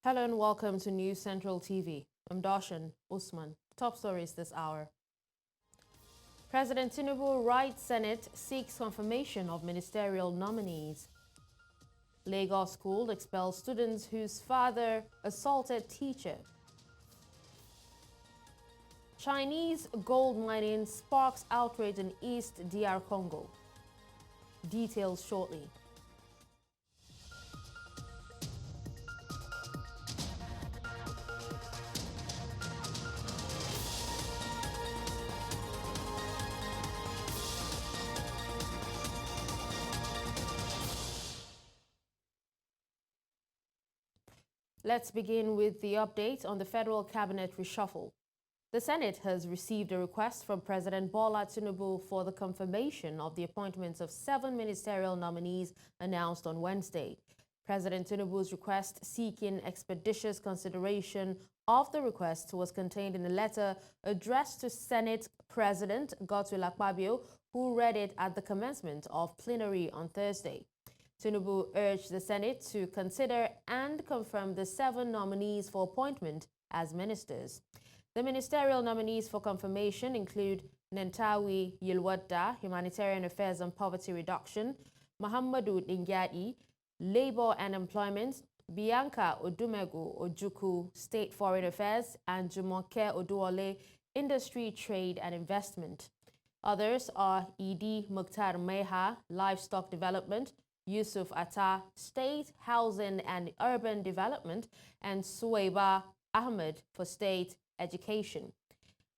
Hello and welcome to News Central TV. I'm Dashen, Usman. Top stories this hour. President Tinubu writes Senate seeks confirmation of ministerial nominees. Lagos school expels students whose father assaulted teacher. Chinese gold mining sparks outrage in East DR Congo. Details shortly. Let's begin with the update on the federal cabinet reshuffle. The Senate has received a request from President Bola Tinubu for the confirmation of the appointments of 7 ministerial nominees announced on Wednesday. President Tinubu's request seeking expeditious consideration of the request was contained in a letter addressed to Senate President Godswill Akpabio, who read it at the commencement of plenary on Thursday. Tinubu urged the Senate to consider and confirm the 7 nominees for appointment as ministers. The ministerial nominees for confirmation include Nentawi Yilwadda, Humanitarian Affairs and Poverty Reduction, Muhammadu Dingyadi, Labor and Employment, Bianca Odumegu Ojuku, State Foreign Affairs, and Jumoke Oduole, Industry, Trade and Investment. Others are Idi Mukhtar Meha, Livestock Development, Yusuf Atta, State, Housing and Urban Development, and Suwaiba Ahmed for State Education.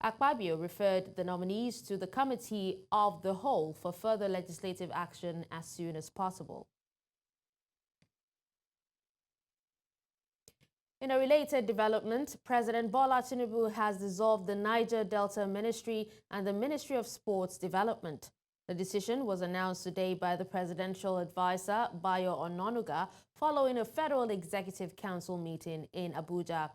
Akpabio referred the nominees to the Committee of the Whole for further legislative action as soon as possible. In a related development, President Bola Tinubu has dissolved the Niger Delta Ministry and the Ministry of Sports Development. The decision was announced today by the presidential advisor, Bayo Ononuga, following a Federal Executive Council meeting in Abuja.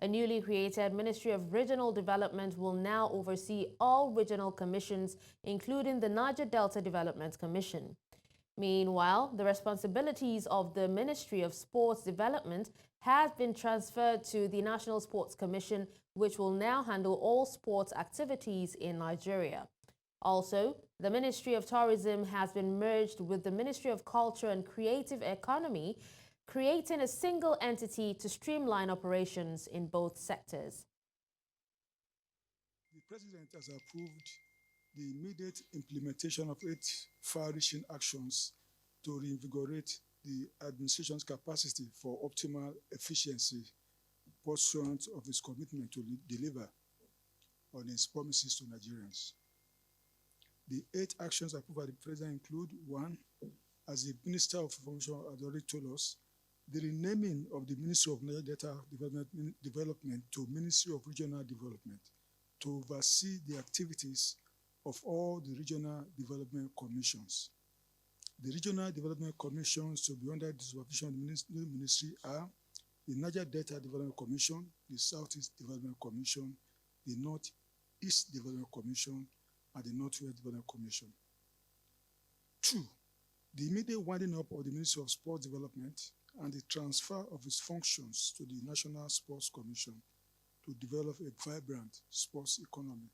A newly created Ministry of Regional Development will now oversee all regional commissions, including the Niger Delta Development Commission. Meanwhile, the responsibilities of the Ministry of Sports Development have been transferred to the National Sports Commission, which will now handle all sports activities in Nigeria. Also, the Ministry of Tourism has been merged with the Ministry of Culture and Creative Economy, creating a single entity to streamline operations in both sectors. The President has approved the immediate implementation of 8 far-reaching actions to reinvigorate the administration's capacity for optimal efficiency, pursuant of its commitment to deliver on its promises to Nigerians. The 8 actions approved by the President include: 1. As the Minister of Information has already told us, the renaming of the Ministry of Niger Delta Development to Ministry of Regional Development to oversee the activities of all the regional development commissions. The regional development commissions to be under the supervision of the ministry are the Niger Delta Development Commission, the Southeast Development Commission, the Northeast Development Commission, and the Northwest Development Commission. 2. The immediate winding up of the Ministry of Sports Development and the transfer of its functions to the National Sports Commission to develop a vibrant sports economy.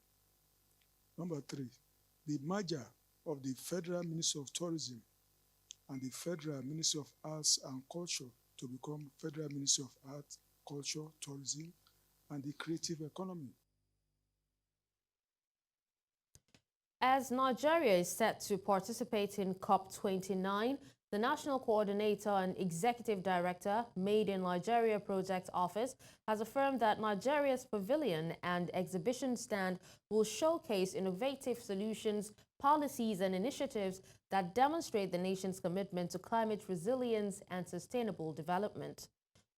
3. The merger of the Federal Ministry of Tourism and the Federal Ministry of Arts and Culture to become Federal Ministry of Arts, Culture, Tourism, and the Creative Economy. As Nigeria is set to participate in COP29, the National Coordinator and Executive Director, Made in Nigeria Project Office, has affirmed that Nigeria's pavilion and exhibition stand will showcase innovative solutions, policies, and initiatives that demonstrate the nation's commitment to climate resilience and sustainable development.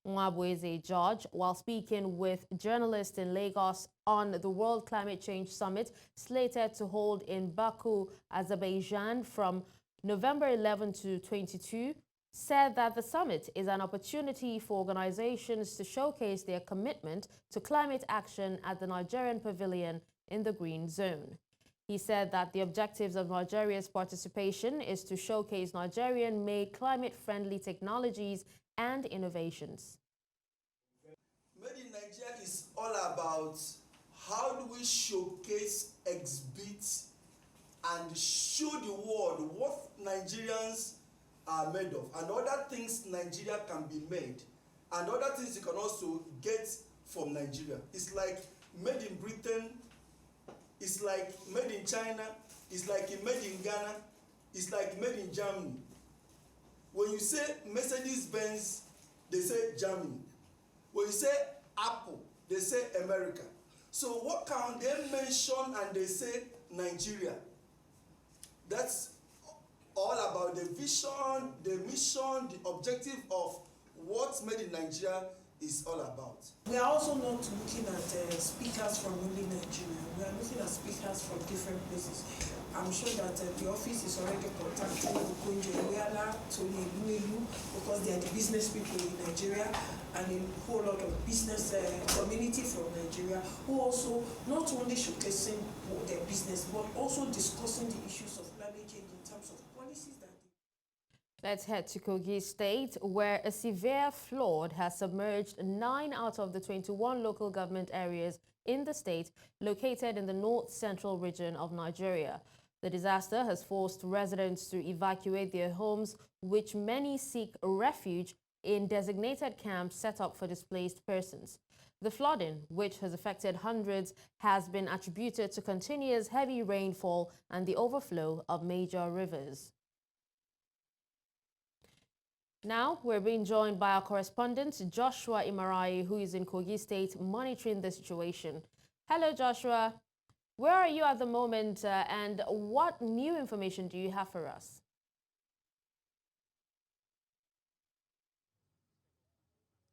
Nwabweze George, while speaking with journalists in Lagos on the World Climate Change Summit slated to hold in Baku, Azerbaijan from November 11 to 22, said that the summit is an opportunity for organizations to showcase their commitment to climate action at the Nigerian Pavilion in the Green Zone. He said that the objectives of Nigeria's participation is to showcase Nigerian-made climate-friendly technologies and innovations. Nigeria is all about how do we showcase, exhibit, and show the world what Nigerians are made of, and other things Nigeria can be made, and other things you can also get from Nigeria. It's like made in Britain, it's like made in China, it's like made in Ghana, it's like made in Germany. When you say Mercedes-Benz, they say Germany. When you say Apple, they say America. So what can they mention and they say Nigeria? That's all about the vision, the mission, the objective of what Made in Nigeria is all about. We are also not looking at speakers from only Nigeria. We are looking at speakers from different places. I'm sure that the office is already contacting Okonjo-Iweala, Tony Eluelu, because they are the business people in Nigeria, and a whole lot of business community from Nigeria who also not only showcasing their business but also discussing the issues of climate change in terms of policies that. Let's head to Kogi State, where a severe flood has submerged 9 out of the 21 local government areas in the state located in the north-central region of Nigeria. The disaster has forced residents to evacuate their homes, which many seek refuge in designated camps set up for displaced persons. The flooding, which has affected hundreds, has been attributed to continuous heavy rainfall and the overflow of major rivers. Now, we're being joined by our correspondent, Joshua Imarai, who is in Kogi State monitoring the situation. Hello, Joshua. Where are you at the moment and what new information do you have for us?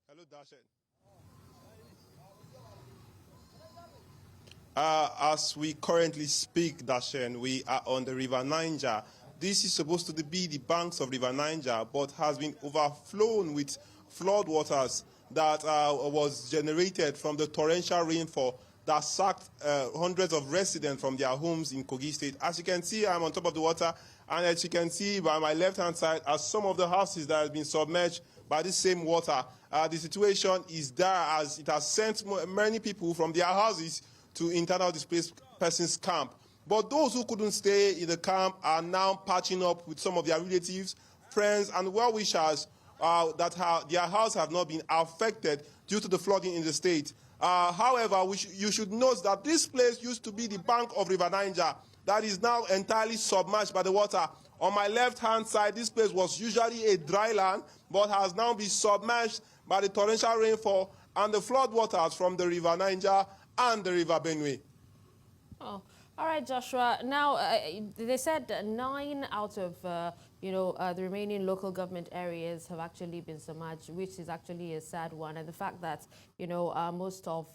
Hello, Dashen. As we currently speak, Dashen, we are on the River Niger. This is supposed to be the banks of River Niger, but has been overflown with flood waters that was generated from the torrential rainfall that sacked hundreds of residents from their homes in Kogi State. As you can see, I'm on top of the water, and as you can see by my left-hand side are some of the houses that have been submerged by the same water. The situation is dire as it has sent many people from their houses to internal displaced persons camp. But those who couldn't stay in the camp are now patching up with some of their relatives, friends, and well-wishers that their house have not been affected due to the flooding in the state. However, you should note that this place used to be the bank of River Niger that is now entirely submerged by the water. On my left-hand side, this place was usually a dry land, but has now been submerged by the torrential rainfall and the flood waters from the River Niger and the River Benue. Oh, all right, Joshua. Now, they said 9 out of, the remaining local government areas have actually been submerged, which is actually a sad one. And the fact that, most of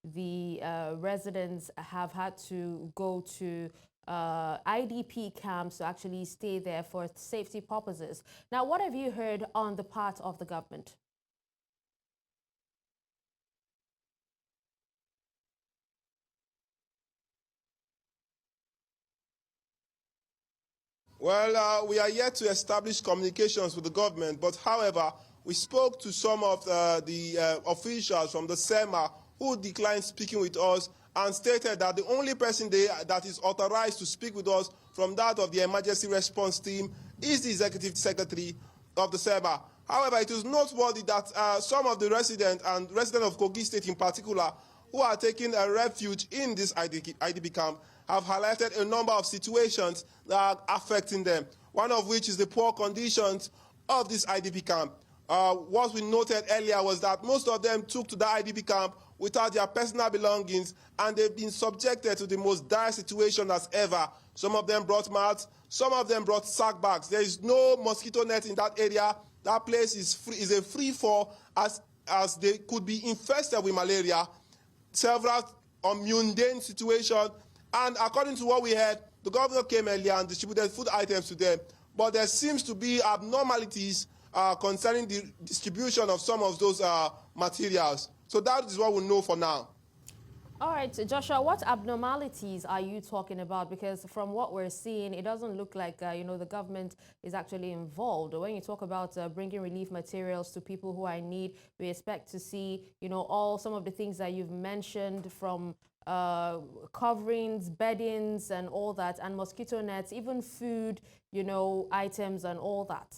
the residents have had to go to IDP camps to actually stay there for safety purposes. Now, what have you heard on the part of the government? Well, we are yet to establish communications with the government, but however, we spoke to some of the officials from the SEMA who declined speaking with us and stated that the only person that is authorized to speak with us from that of the emergency response team is the executive secretary of the SEMA. However, it is noteworthy that some of the residents of Kogi State in particular who are taking a refuge in this IDP camp have highlighted a number of situations that are affecting them, one of which is the poor conditions of this IDP camp. What we noted earlier was that most of them took to the IDP camp without their personal belongings, and they've been subjected to the most dire situation as ever. Some of them brought mats, some of them brought sack bags. There is no mosquito net in that area. That place is a free-for as they could be infested with malaria. Several mundane situations. And according to what we heard, the governor came earlier and distributed food items to them. But there seems to be abnormalities concerning the distribution of some of those materials. So that is what we know for now. All right, so Joshua, what abnormalities are you talking about? Because from what we're seeing, it doesn't look like, the government is actually involved. When you talk about bringing relief materials to people who are in need, we expect to see, all some of the things that you've mentioned from coverings, beddings and all that, and mosquito nets, even food, items and all that.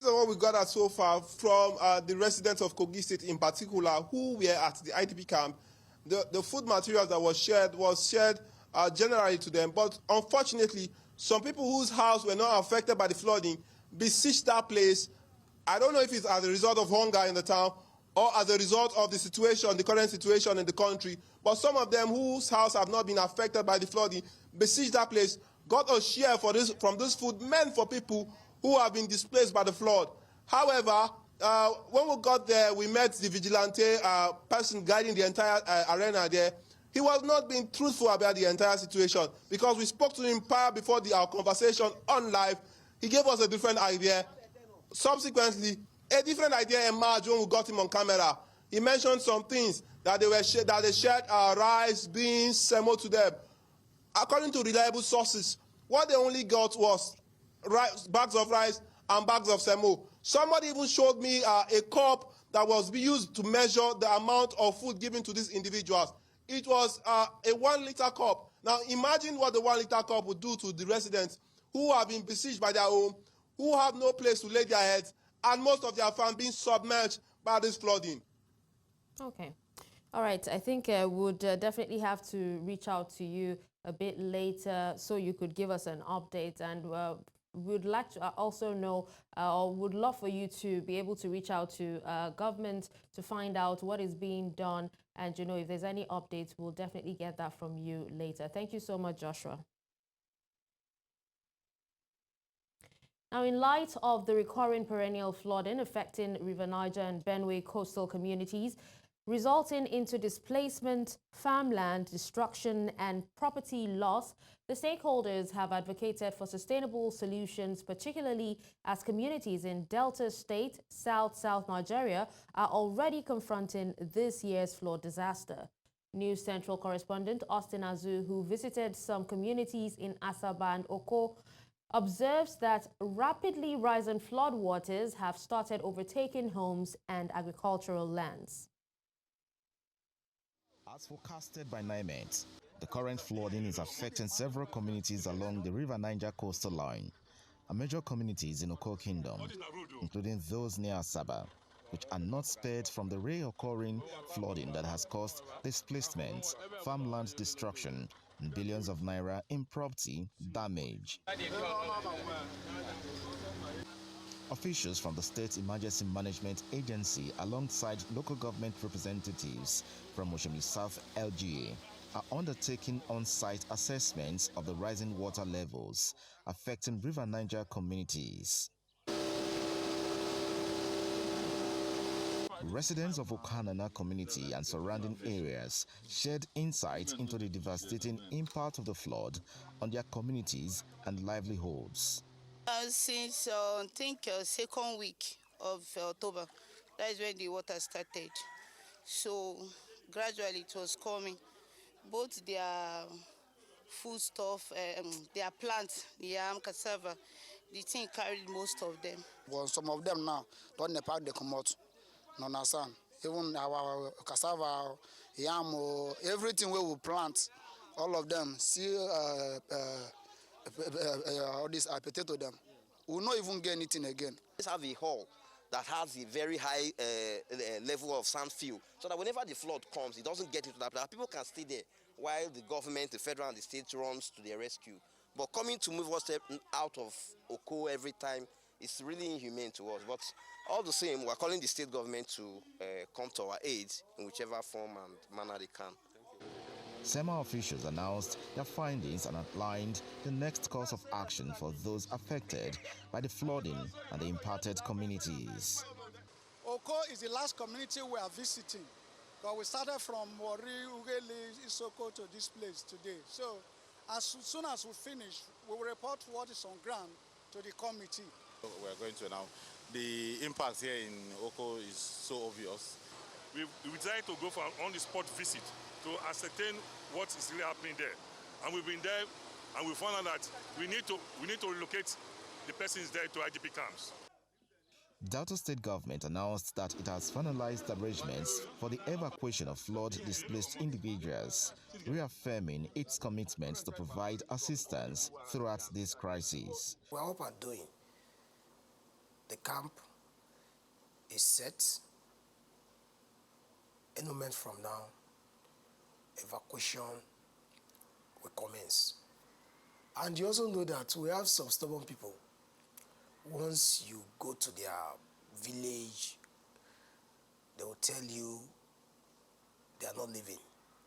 So what we got so far from the residents of Kogi State in particular, who were at the IDP camp, the food materials that was shared generally to them. But unfortunately, some people whose house were not affected by the flooding besieged that place. I don't know if it's as a result of hunger in the town or as a result of the situation, the current situation in the country. But some of them whose house have not been affected by the flooding besieged that place, got a share from this food meant for people who have been displaced by the flood. However, when we got there, we met the vigilante person guiding the entire arena there. He was not being truthful about the entire situation because we spoke to him prior before our conversation on live. He gave us a different idea. Subsequently, a different idea emerged when we got him on camera. He mentioned some things that they shared rice, beans, semo to them. According to reliable sources, what they only got was bags of rice and bags of semo. Somebody even showed me a cup that was used to measure the amount of food given to these individuals. It was a 1 liter cup. Now imagine what the 1 liter cup would do to the residents who have been besieged by their home, who have no place to lay their heads, and most of their farm being submerged by this flooding. Okay. All right. I think would definitely have to reach out to you a bit later so you could give us an update, and we'd like to also know or would love for you to be able to reach out to government to find out what is being done, and if there's any updates, we'll definitely get that from you later. Thank you so much, Joshua. Now, in light of the recurring perennial flooding affecting River Niger and Benue coastal communities, resulting into displacement, farmland destruction, and property loss, the stakeholders have advocated for sustainable solutions, particularly as communities in Delta State, South Nigeria, are already confronting this year's flood disaster. News Central correspondent Austin Azu, who visited some communities in Asaba and Oko, observes that rapidly rising floodwaters have started overtaking homes and agricultural lands. As forecasted by NIMET, the current flooding is affecting several communities along the River Niger coastal line, and major communities in Oko Kingdom, including those near Asaba, which are not spared from the reoccurring flooding that has caused displacement, farmland destruction, and billions of naira in property damage. Officials from the State Emergency Management Agency alongside local government representatives from Oshomili South LGA are undertaking on-site assessments of the rising water levels affecting River Niger communities. Residents of Okanana community and surrounding areas shared insight into the devastating impact of the flood on their communities and livelihoods. Since I think second week of October, that is when the water started. So gradually it was coming. Both their foodstuff, their plants, yam, cassava, the thing carried most of them. Well, some of them now don't know how they come out. No, even our cassava, yam, everything we will plant, all of them, see all this potato them. We will not even get anything again. Let's have a hall that has a very high level of sand fill, so that whenever the flood comes, it doesn't get into that place. People can stay there while the government, the federal and the state runs to their rescue. But coming to move us out of Oko every time is really inhumane to us. But all the same, we're calling the state government to come to our aid in whichever form and manner they can. SEMA officials announced their findings and outlined the next course of action for those affected by the flooding and the impacted communities. Oko is the last community we are visiting, because we started from Wari, Ugeli, Isoko to this place today. So As soon as we finish, we will report what is on ground to the committee. We're going to now. The impact here in Oko is so obvious. We decided to go for an on-the-spot visit to ascertain what is really happening there. And we've been there, and we found out that we need to relocate the persons there to IDP camps. Delta State government announced that it has finalized arrangements for the evacuation of flood-displaced individuals, reaffirming its commitment to provide assistance throughout this crisis. We're overdoing. The camp is set. Any moment from now, evacuation will commence. And you also know that we have some stubborn people. Once you go to their village, they will tell you they are not living.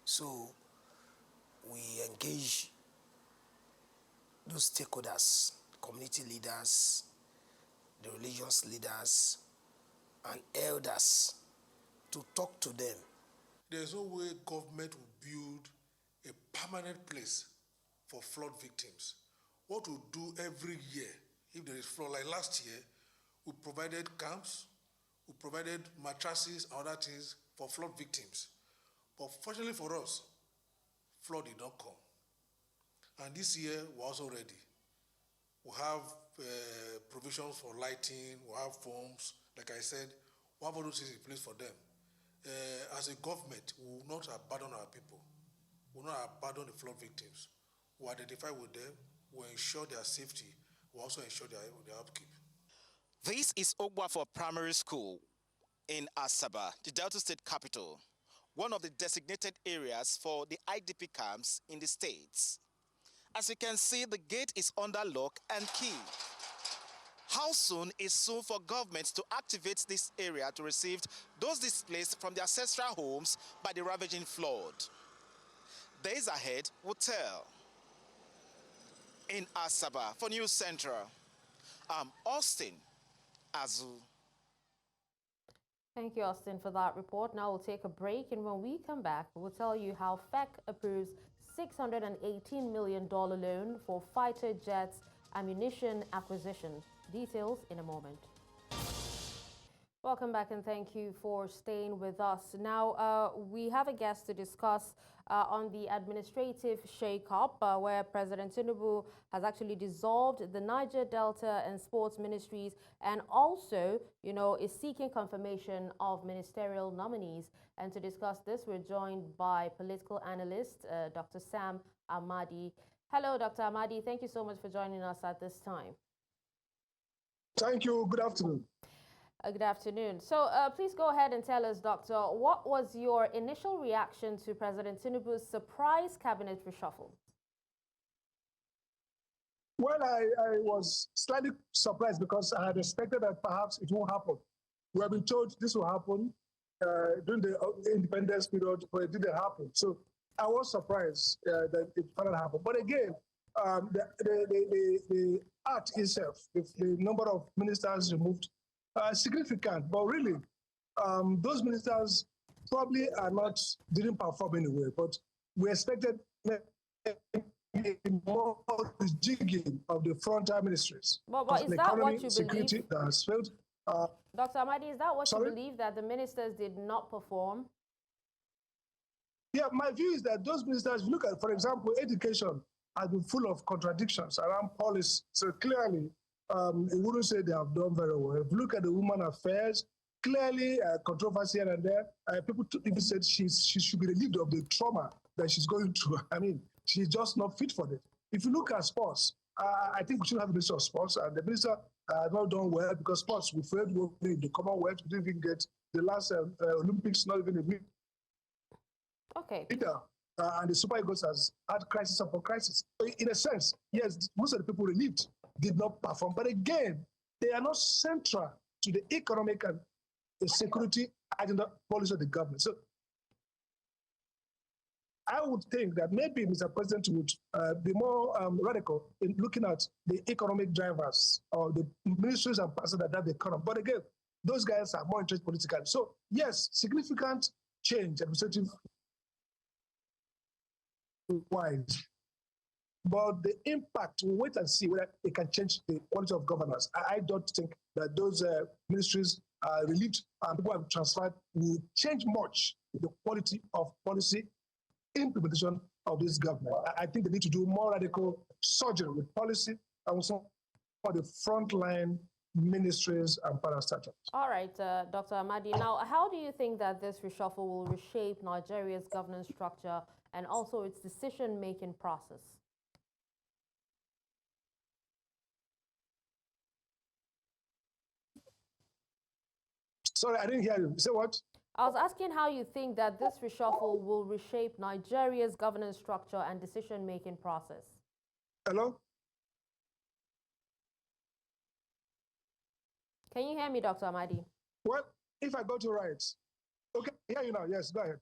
So we engage those stakeholders, community leaders, the religious leaders, and elders to talk to them. There's no way government will build a permanent place for flood victims. What we'll do every year, if there is flood, like last year, we provided camps, we provided mattresses and other things for flood victims. But fortunately for us, flood did not come. And this year, we're also ready. We have provisions for lighting, we have foams. Like I said, we have all those things in place for them. As a government, we will not abandon our people. We will not abandon the flood victims. We identify with them, we ensure their safety, we also ensure their upkeep. This is Ogwafo Primary School in Asaba, the Delta State capital, one of the designated areas for the IDP camps in the states. As you can see, the gate is under lock and key. How soon is soon for government to activate this area to receive those displaced from their ancestral homes by the ravaging flood? Days ahead will tell. In Asaba, for News Central, I'm Austin Azu. Thank you, Austin, for that report. Now we'll take a break, and when we come back, we'll tell you how FEC approves $618 million loan for fighter jets ammunition acquisition. Details in a moment. Welcome back, and thank you for staying with us. Now, we have a guest to discuss on the administrative shake-up, where President Tinubu has actually dissolved the Niger Delta and Sports Ministries, and also, is seeking confirmation of ministerial nominees. And to discuss this, we're joined by political analyst, Dr. Sam Amadi. Hello, Dr. Amadi. Thank you so much for joining us at this time. Thank you. Good afternoon. Good afternoon. So please go ahead and tell us, Doctor, what was your initial reaction to President Tinubu's surprise cabinet reshuffle? Well, I was slightly surprised because I had expected that perhaps it won't happen. We have been told this will happen during the independence period, but it didn't happen. So I was surprised that it finally happened. But again, the act itself, the number of ministers removed, significant. But really, those ministers probably didn't perform anyway. But we expected more jigging of the frontier ministries. But is that what you security believe? that has failed. Dr. Amadi, is that what sorry? you believe, that the ministers did not perform? Yeah, my view is that those ministers, look at, for example, education has been full of contradictions around policy. So clearly, it wouldn't say they have done very well. If you look at the women affairs, clearly controversy here and there. People even said she should be relieved of the trauma that she's going through. I mean, she's just not fit for it. If you look at sports, I think we should have a minister of sports, and the minister has not done well because sports, we failed in the Commonwealth. We didn't even get the last Olympics, not even a week. Okay. And the Super Eagles has had crisis upon crisis. In a sense, yes, most of the people relieved did not perform. But again, they are not central to the economic and the security agenda policy of the government. So I would think that maybe Mr. President would be more radical in looking at the economic drivers or the ministries and persons that have the economy. But again, those guys are more interested politically. So yes, significant change administrative wise. But the impact, we'll wait and see whether it can change the quality of governance. I don't think that those ministries relieved and people have transferred will change much the quality of policy implementation of this government. I think they need to do more radical surgery with policy and also for the frontline ministries and parastatals. All right, Dr. Amadi. Now, how do you think that this reshuffle will reshape Nigeria's governance structure and also its decision-making process? Sorry, I didn't hear you. Say what? I was asking how you think that this reshuffle will reshape Nigeria's governance structure and decision-making process. Hello? Can you hear me, Dr. Amadi? Well, if I got you right. Okay, hear you now. Yes, go ahead.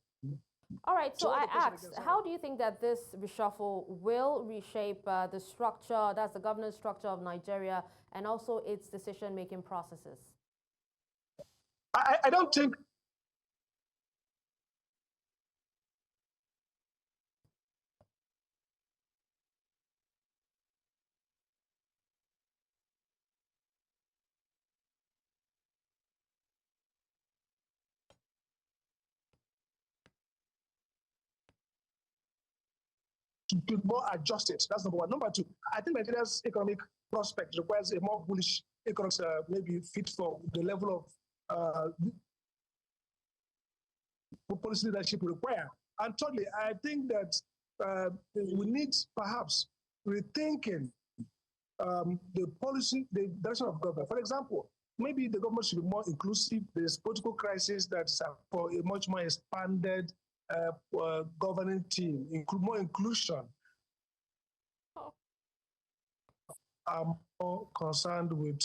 All right, so I asked, how do you think that this reshuffle will reshape the structure, that's the governance structure of Nigeria, and also its decision-making processes? I don't think to be more adjusted. That's number one. Number two, I think Nigeria's economic prospect requires a more bullish economic, maybe fit for the level of policy leadership require. And thirdly, I think that we need perhaps rethinking the policy, the direction of government. For example, maybe the government should be more inclusive. There's political crisis that's for a much more expanded governing team, more inclusion. I'm more concerned with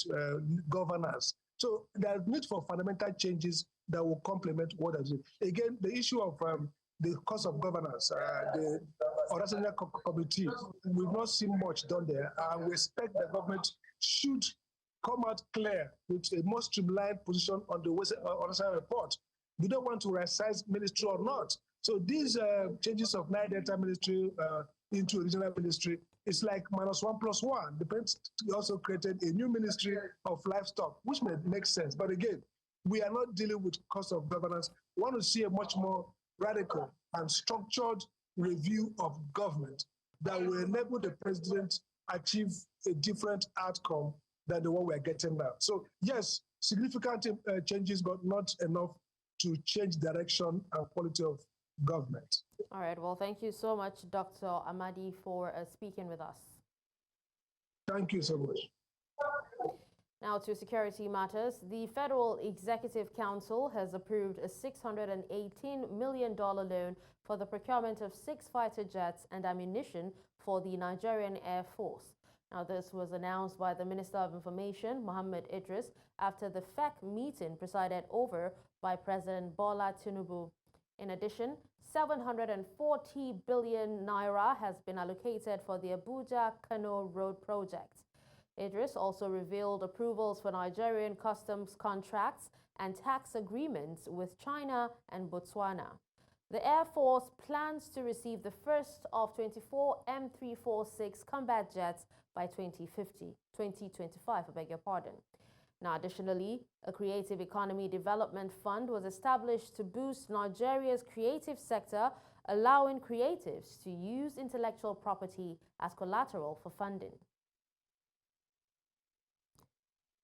governance. So there's need for fundamental changes that will complement what I do. Again, the issue of the cost of governance, the Auta committee, we've not seen much done there. And we expect the government should come out clear with a more streamlined position on the Auta report. We don't want to resize ministry or not. So these changes of Niger Delta ministry into a regional ministry, it's like -1+1. The president also created a new ministry of livestock, which may make sense. But again, we are not dealing with cost of governance. We want to see a much more radical and structured review of government that will enable the president achieve a different outcome than the one we are getting now. So yes, significant changes, but not enough to change direction and quality of government. All right, well, thank you so much, Dr. Amadi, for speaking with us. Thank you so much. Now to security matters. The Federal Executive Council has approved a $618 million loan for the procurement of 6 fighter jets and ammunition for the Nigerian Air Force. Now, this was announced by the Minister of Information, Mohammed Idris, after the FEC meeting presided over by President Bola Tinubu. In addition, 740 billion naira has been allocated for the Abuja-Kano Road project. Idris also revealed approvals for Nigerian customs contracts and tax agreements with China and Botswana. The Air Force plans to receive the first of 24 M346 combat jets by 2025, I beg your pardon. Now, additionally, a Creative Economy Development Fund was established to boost Nigeria's creative sector, allowing creatives to use intellectual property as collateral for funding.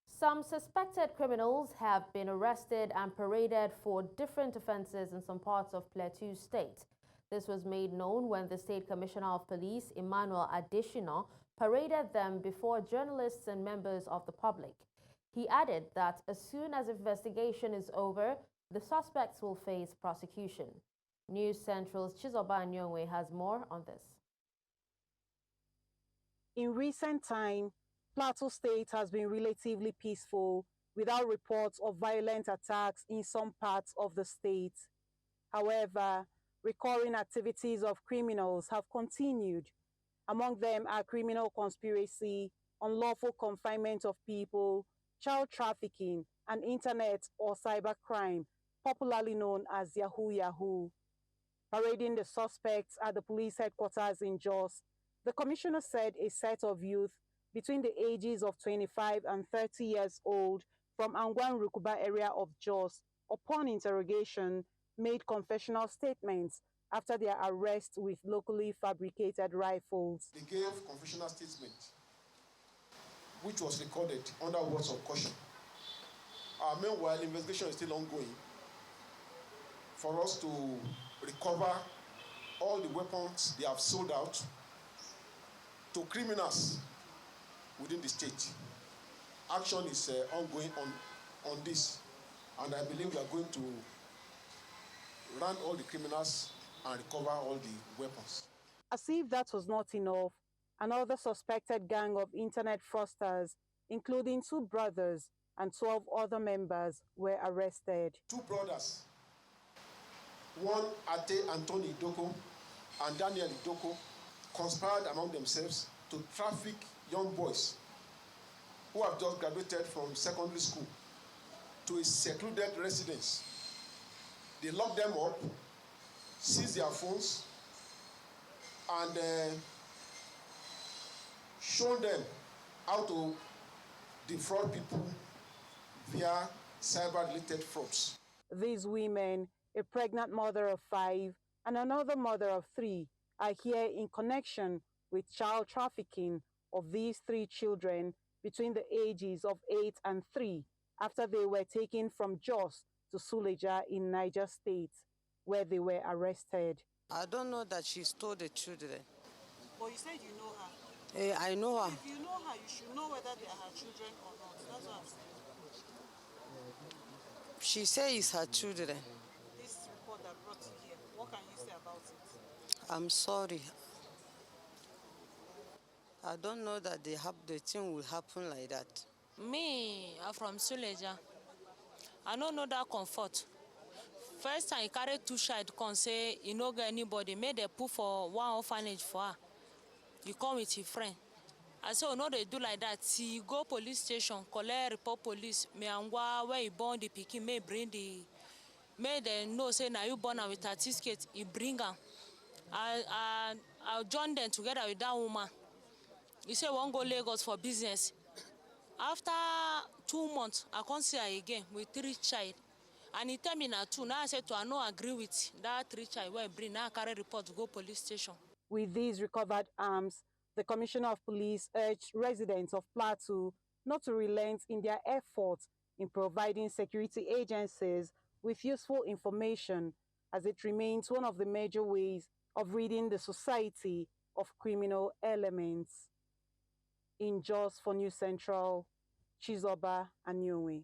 Some suspected criminals have been arrested and paraded for different offenses in some parts of Plateau State. This was made known when the State Commissioner of Police, Emmanuel Adesina, paraded them before journalists and members of the public. He added that as soon as investigation is over, the suspects will face prosecution. News Central's Chizoba Nyongwe has more on this. In recent time, Plateau State has been relatively peaceful without reports of violent attacks in some parts of the state. However, recurring activities of criminals have continued. Among them are criminal conspiracy, unlawful confinement of people, child trafficking, and internet or cybercrime, popularly known as Yahoo Yahoo. Parading the suspects at the police headquarters in Jos, The commissioner said a set of youth between the ages of 25 and 30 years old from Angwan Rukuba area of Jos, upon interrogation, made confessional statements after their arrest with locally fabricated rifles. They gave confessional statement, which was recorded under words of caution. Meanwhile, investigation is still ongoing for us to recover all the weapons they have sold out to criminals within the state. Action is ongoing on this, and I believe we are going to run all the criminals and recover all the weapons. As if that was not enough, another suspected gang of internet fraudsters, including 2 brothers and 12 other members, were arrested. 2 brothers, one Ate Anthony Idoko and Daniel Idoko, conspired among themselves to traffic young boys who have just graduated from secondary school to a secluded residence. They locked them up, seized their phones, and shown them how to defraud people via cyber-related frauds. These women, a pregnant mother of 5 and another mother of 3, are here in connection with child trafficking of these 3 children between the ages of 8 and 3 after they were taken from Jos to Suleja in Niger State, where they were arrested. I don't know that she stole the children. But you said you know her. I know her. If you know her, you should know whether they are her children or not. That's what I'm saying. She says it's her children. This report that brought you here, what can you say about it? I'm sorry. I don't know that the thing will happen like that. Me, I'm from Suleja. I don't know that comfort. First time he carried 2 child, come say he no get anybody. Made they put for one orphanage for her. He come with his friend. I say, no, they do like that. He go police station, collect report police. Me and where he born the pikin, may bring the, may they know say now you born with a certificate. He bring her. I join them together with that woman. He say, won't go Lagos for business. After 2 months, I can't see her again with 3 child. And he tell me now 2. Now I said to I no agree with that 3 child where bring. Now I carry report to go police station. With these recovered arms, the Commissioner of Police urged residents of Plateau not to relent in their efforts in providing security agencies with useful information, as it remains one of the major ways of ridding the society of criminal elements. In Jos for News Central, Chizoba Anyonwe.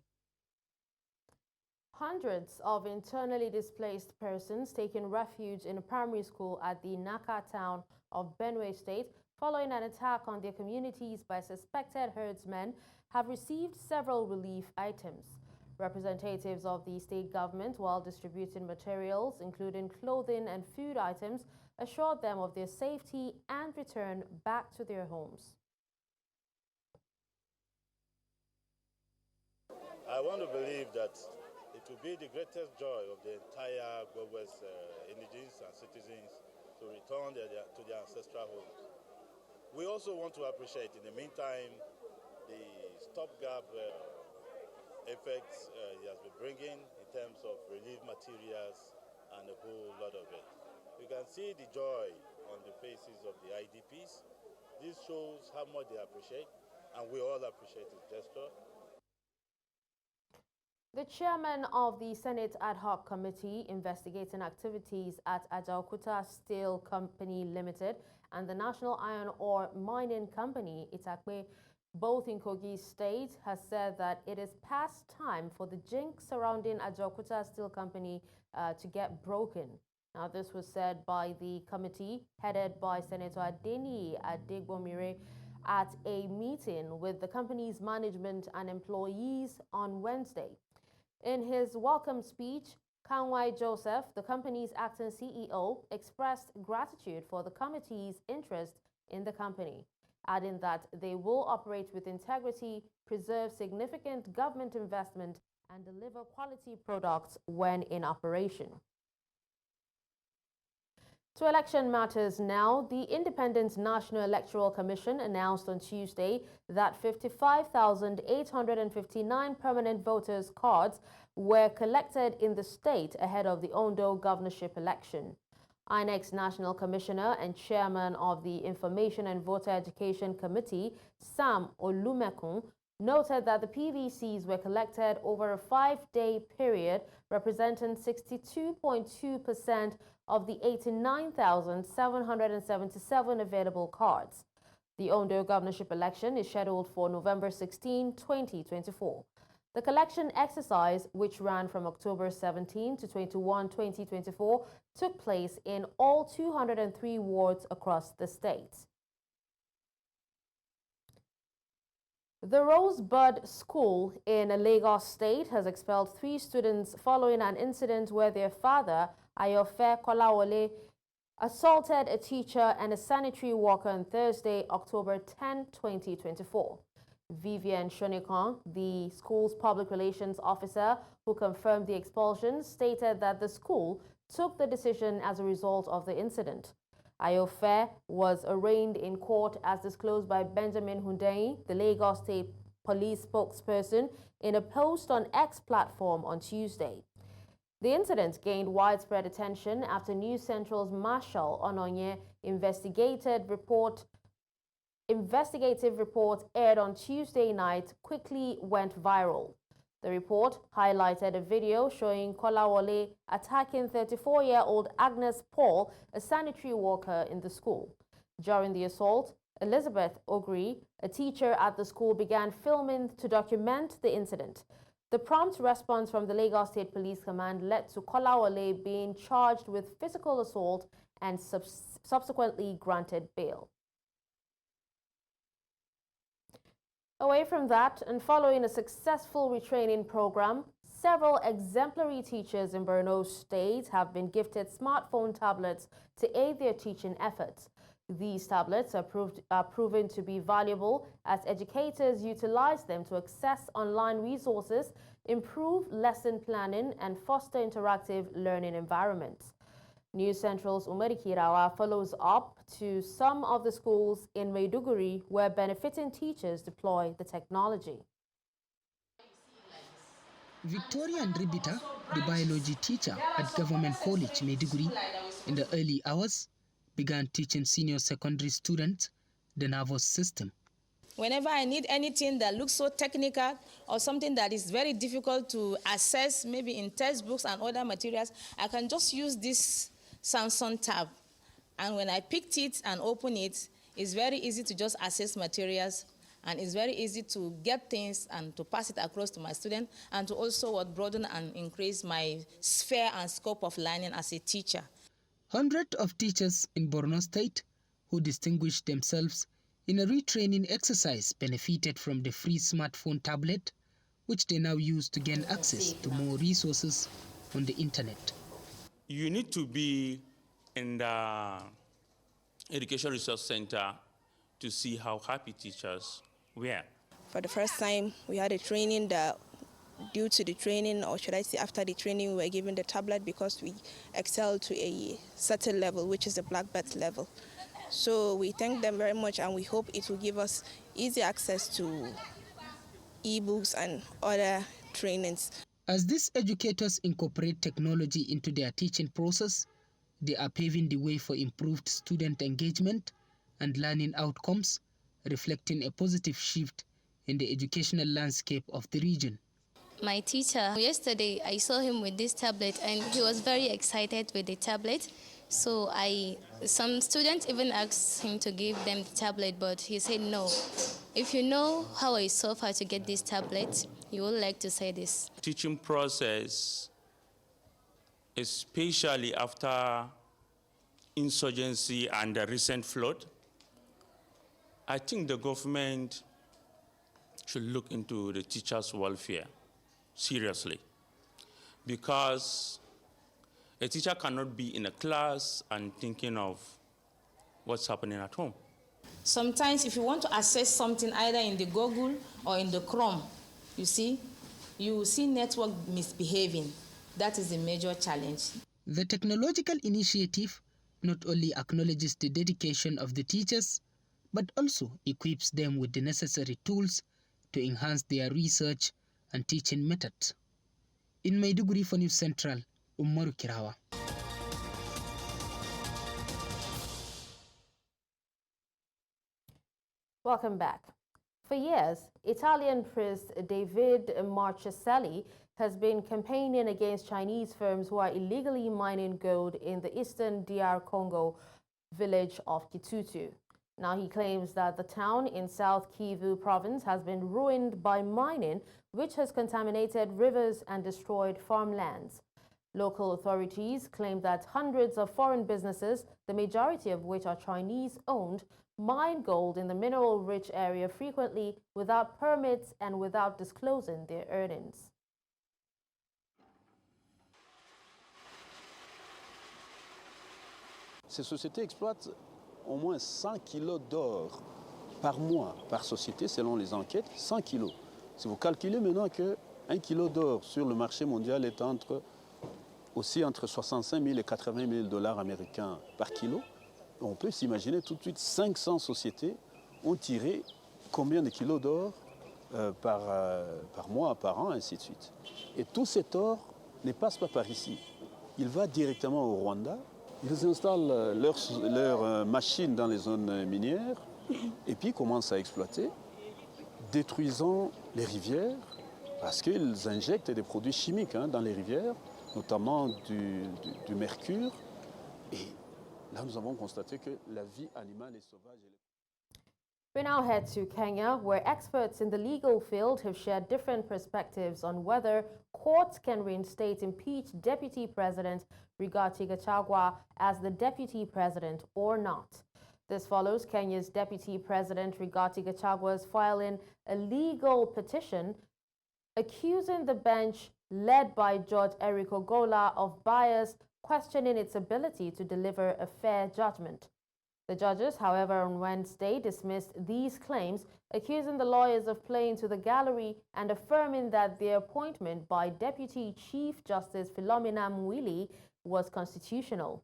Hundreds of internally displaced persons taking refuge in a primary school at the Naka town of Benue State following an attack on their communities by suspected herdsmen have received several relief items. Representatives of the state government, while distributing materials, including clothing and food items, assured them of their safety and return back to their homes. I want to believe that it will be the greatest joy of the entire West indigenes and citizens to return to their ancestral homes. We also want to appreciate, in the meantime, the stopgap effects he has been bringing in terms of relief materials and a whole lot of it. You can see the joy on the faces of the IDPs. This shows how much they appreciate, and we all appreciate his gesture. The chairman of the Senate Ad Hoc Committee investigating activities at Auta Steel Company Limited and the National Iron Ore Mining Company, Itakpe, both in Kogi State, has said that it is past time for the jinx surrounding Auta Steel Company to get broken. Now, this was said by the committee headed by Senator Adeni Adegbomire at a meeting with the company's management and employees on Wednesday. In his welcome speech, Kanwai Joseph, the company's acting CEO, expressed gratitude for the committee's interest in the company, adding that they will operate with integrity, preserve significant government investment, and deliver quality products when in operation. To election matters now, the Independent National Electoral Commission announced on Tuesday that 55,859 permanent voters' cards were collected in the state ahead of the Ondo governorship election. INEC's National Commissioner and Chairman of the Information and Voter Education Committee, Sam Amadi, noted that the PVCs were collected over a 5-day period, representing 62.2% of the 89,777 available cards. The Ondo governorship election is scheduled for November 16, 2024. The collection exercise, which ran from October 17 to 21, 2024, took place in all 203 wards across the state. The Rosebud School in Lagos State has expelled 3 students following an incident where their father, Ayofe Kolawole, assaulted a teacher and a sanitary worker on Thursday, October 10, 2024. Vivian Shonikan, the school's public relations officer who confirmed the expulsion, stated that the school took the decision as a result of the incident. Ayofe was arraigned in court as disclosed by Benjamin Hundeyin, the Lagos State Police spokesperson, in a post on X platform on Tuesday. The incident gained widespread attention after News Central's Marshal Ononye investigative report aired on Tuesday night quickly went viral. The report highlighted a video showing Kolawole attacking 34-year-old Agnes Paul, a sanitary worker in the school. During the assault, Elizabeth Ogri, a teacher at the school, began filming to document the incident. The prompt response from the Lagos State Police Command led to Kolawole being charged with physical assault and subsequently granted bail. Away from that, and following a successful retraining program, several exemplary teachers in Benue State have been gifted smartphone tablets to aid their teaching efforts. These tablets are proven to be valuable as educators utilize them to access online resources, improve lesson planning, and foster interactive learning environments. News Central's Umari Kirawa follows up to some of the schools in Maiduguri where benefiting teachers deploy the technology. Victoria Ndribita, the biology teacher at Government College Maiduguri, in the early hours, began teaching senior secondary students the nervous system. Whenever I need anything that looks so technical or something that is very difficult to access, maybe in textbooks and other materials, I can just use this Samsung tab. And when I picked it and open it, it's very easy to just access materials, and it's very easy to get things and to pass it across to my student, and to also broaden and increase my sphere and scope of learning as a teacher. Hundreds of teachers in Borno State who distinguished themselves in a retraining exercise benefited from the free smartphone tablet, which they now use to gain access to more resources on the internet. You need to be in the Education Resource Center to see how happy teachers were. For the first time, we had a training that, due to the training, or should I say after the training, we were given the tablet because we excelled to a certain level, which is the black belt level. So we thank them very much, and we hope it will give us easy access to e-books and other trainings. As these educators incorporate technology into their teaching process, they are paving the way for improved student engagement and learning outcomes, reflecting a positive shift in the educational landscape of the region. My teacher, yesterday I saw him with this tablet and he was very excited with the tablet. So some students even asked him to give them the tablet, but he said no. If you know how I suffer to get this tablet, you would like to say this. Teaching process, especially after insurgency and the recent flood, I think the government should look into the teachers' welfare seriously, because a teacher cannot be in a class and thinking of what's happening at home. Sometimes if you want to access something either in the Google or in the Chrome, you will see network misbehaving. That is a major challenge. The technological initiative not only acknowledges the dedication of the teachers, but also equips them with the necessary tools to enhance their research and teaching methods. In Maiduguri for News Central, Umaru Kirawa. Welcome back. For years, Italian priest David Marcheselli has been campaigning against Chinese firms who are illegally mining gold in the Eastern DR Congo village of Kitutu. Now he claims that the town in South Kivu province has been ruined by mining, which has contaminated rivers and destroyed farmlands. Local authorities claim that hundreds of foreign businesses, the majority of which are Chinese-owned, mine gold in the mineral-rich area frequently without permits and without disclosing their earnings. Ces sociétés exploitent au moins 100 kilos d'or par mois, par société, selon les enquêtes, 100 kilos. Si vous calculez maintenant qu'un kilo d'or sur le marché mondial est aussi entre 65 000 et 80 000 dollars américains par kilo, on peut s'imaginer tout de suite 500 sociétés ont tiré combien de kilos d'or par mois, par an, ainsi de suite. Et tout cet or ne passe pas par ici. Il va directement au Rwanda. Ils installent leurs machines dans les zones minières et puis commencent à exploiter, détruisant les rivières parce qu'ils injectent des produits chimiques dans les rivières, notamment du mercure. Et là, nous avons constaté que la vie animale est sauvage. We now head to Kenya, where experts in the legal field have shared different perspectives on whether courts can reinstate impeached Deputy President Rigathi Gachagua as the Deputy President or not. This follows Kenya's Deputy President Rigathi Gachagua's filing a legal petition accusing the bench led by Judge Eric Ogola of bias, questioning its ability to deliver a fair judgment. The judges, however, on Wednesday dismissed these claims, accusing the lawyers of playing to the gallery and affirming that their appointment by Deputy Chief Justice Philomena Mwilu was constitutional.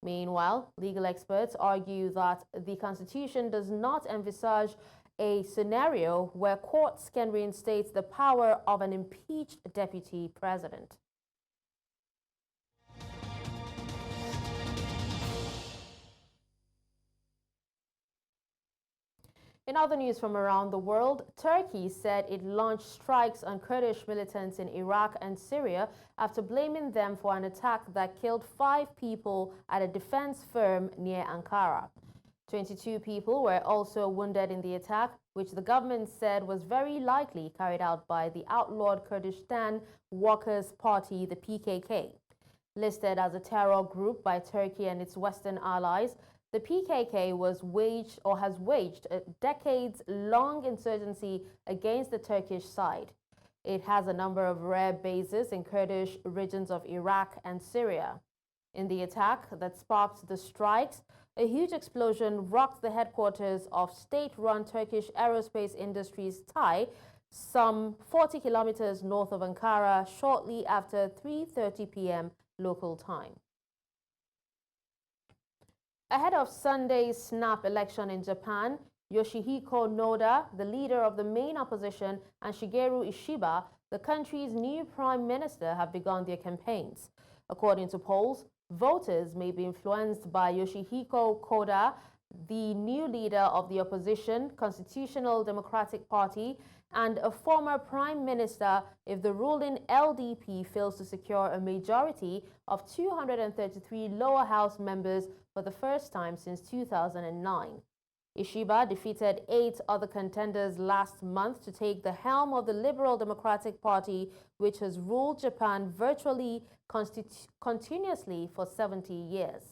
Meanwhile, legal experts argue that the Constitution does not envisage a scenario where courts can reinstate the power of an impeached Deputy President. In other news from around the world, Turkey said it launched strikes on Kurdish militants in Iraq and Syria after blaming them for an attack that killed 5 people at a defense firm near Ankara. 22 people were also wounded in the attack, which the government said was very likely carried out by the outlawed Kurdistan Workers' Party, the PKK. Listed as a terror group by Turkey and its Western allies, the PKK has waged a decades-long insurgency against the Turkish side. It has a number of rare bases in Kurdish regions of Iraq and Syria. In the attack that sparked the strikes, a huge explosion rocked the headquarters of state-run Turkish aerospace industries TAI, some 40 kilometers north of Ankara, shortly after 3:30 p.m. local time. Ahead of Sunday's snap election in Japan, Yoshihiko Noda, the leader of the main opposition, and Shigeru Ishiba, the country's new prime minister, have begun their campaigns. According to polls, voters may be influenced by Yoshihiko Koda, the new leader of the opposition Constitutional Democratic Party, and a former prime minister if the ruling LDP fails to secure a majority of 233 lower house members for the first time since 2009. Ishiba defeated 8 other contenders last month to take the helm of the Liberal Democratic Party, which has ruled Japan virtually continuously for 70 years.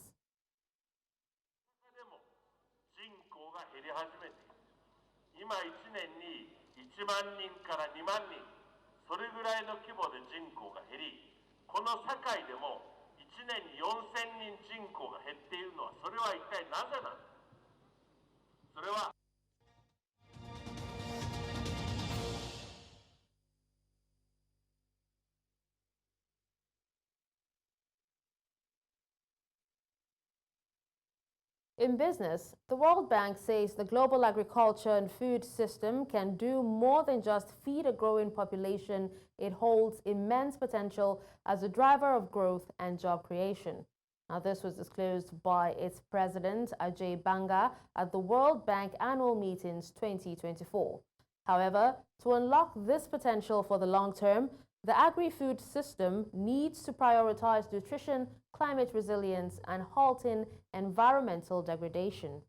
In business, the World Bank says the global agriculture and food system can do more than just feed a growing population. It holds immense potential as a driver of growth and job creation. Now, this was disclosed by its president, Ajay Banga, at the World Bank Annual Meetings 2024. However, to unlock this potential for the long term, the agri-food system needs to prioritize nutrition, climate resilience, and halting environmental degradation.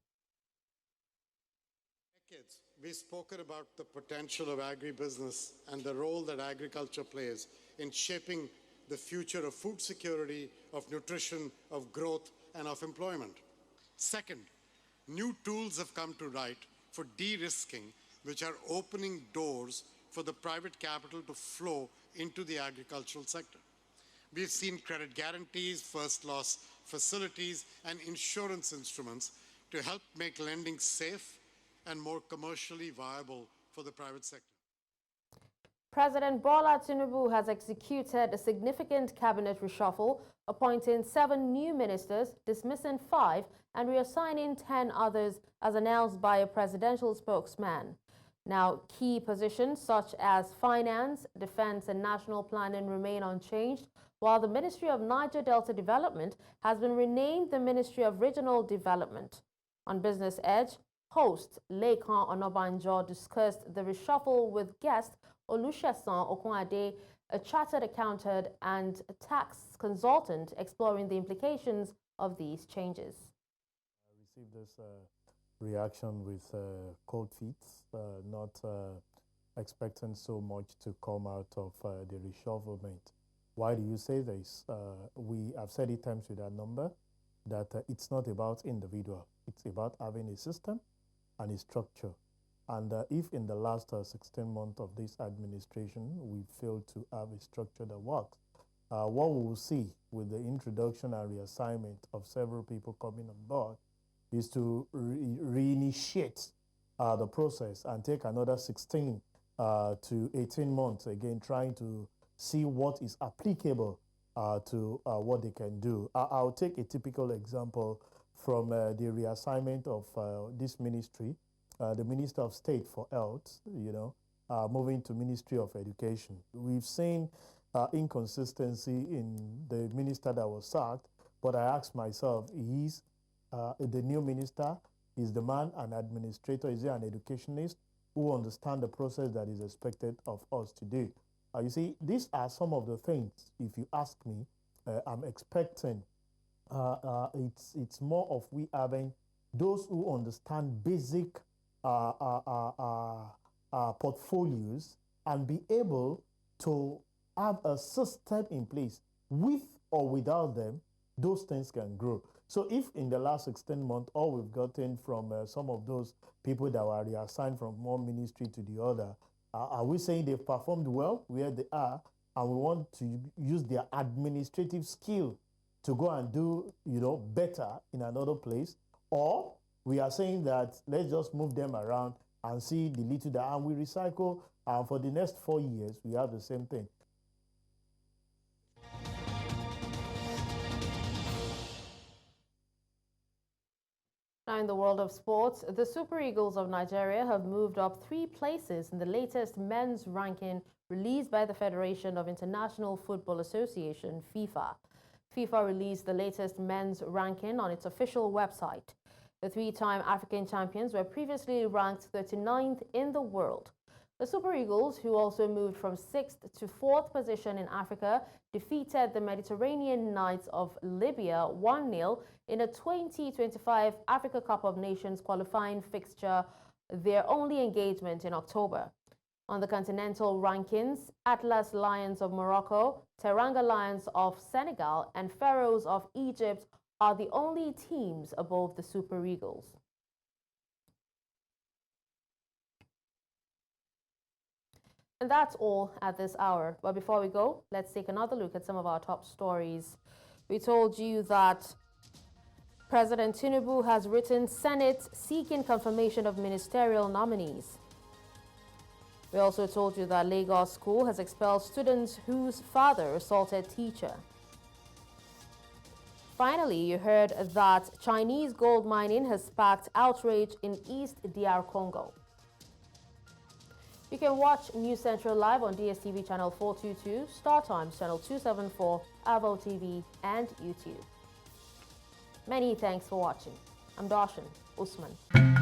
Decades, we've spoken about the potential of agribusiness and the role that agriculture plays in shaping the future of food security, of nutrition, of growth, and of employment. Second, new tools have come to light for de-risking, which are opening doors for the private capital to flow into the agricultural sector. We've seen credit guarantees, first loss facilities, and insurance instruments to help make lending safe and more commercially viable for the private sector. President Bola Tinubu has executed a significant cabinet reshuffle, appointing 7 new ministers, dismissing 5, and reassigning 10 others, as announced by a presidential spokesman. Now, key positions such as finance, defense, and national planning remain unchanged, while the Ministry of Niger Delta Development has been renamed the Ministry of Regional Development. On Business Edge, host Lekan Onobanjo discussed the reshuffle with guest Olusesan Okunade, a chartered accountant and tax consultant, exploring the implications of these changes. I received this reaction with cold feet, not expecting so much to come out of the reshufflement. Why do you say this? We have said it times with our number that it's not about individual. It's about having a system and a structure. And if in the last 16 months of this administration, we failed to have a structure that works, what we will see with the introduction and reassignment of several people coming on board is to reinitiate the process and take another 16 to 18 months again, trying to see what is applicable to what they can do. I'll take a typical example from the reassignment of this ministry, the Minister of State for Health, moving to Ministry of Education. We've seen inconsistency in the minister that was sacked, but I asked myself, he's the new minister, is the man an administrator, is he an educationist who understands the process that is expected of us to do? You see, these are some of the things, if you ask me, I'm expecting. It's more of we having those who understand basic portfolios and be able to have a system in place. With or without them, those things can grow. So if in the last 16 months, all we've gotten from some of those people that were reassigned from one ministry to the other, are we saying they've performed well where they are, and we want to use their administrative skill to go and do, better in another place? Or we are saying that let's just move them around and see the little that, and we recycle, and for the next 4 years, we have the same thing. Now, in the world of sports, the Super Eagles of Nigeria have moved up 3 places in the latest men's ranking released by the Federation of International Football Association, FIFA. FIFA released the latest men's ranking on its official website. The 3-time African champions were previously ranked 39th in the world. The Super Eagles, who also moved from 6th to 4th position in Africa, defeated the Mediterranean Knights of Libya 1-0 in a 2025 Africa Cup of Nations qualifying fixture, their only engagement in October. On the continental rankings, Atlas Lions of Morocco, Teranga Lions of Senegal, and Pharaohs of Egypt are the only teams above the Super Eagles. And that's all at this hour. But before we go, let's take another look at some of our top stories. We told you that President Tinubu has written Senate seeking confirmation of ministerial nominees. We also told you that Lagos School has expelled students whose father assaulted teacher. finally, you heard that Chinese gold mining has sparked outrage in East DR Congo. You can watch News Central live on DSTV channel 422, Star Times channel 274, Avo TV, and YouTube. Many thanks for watching. I'm Dashen, Usman.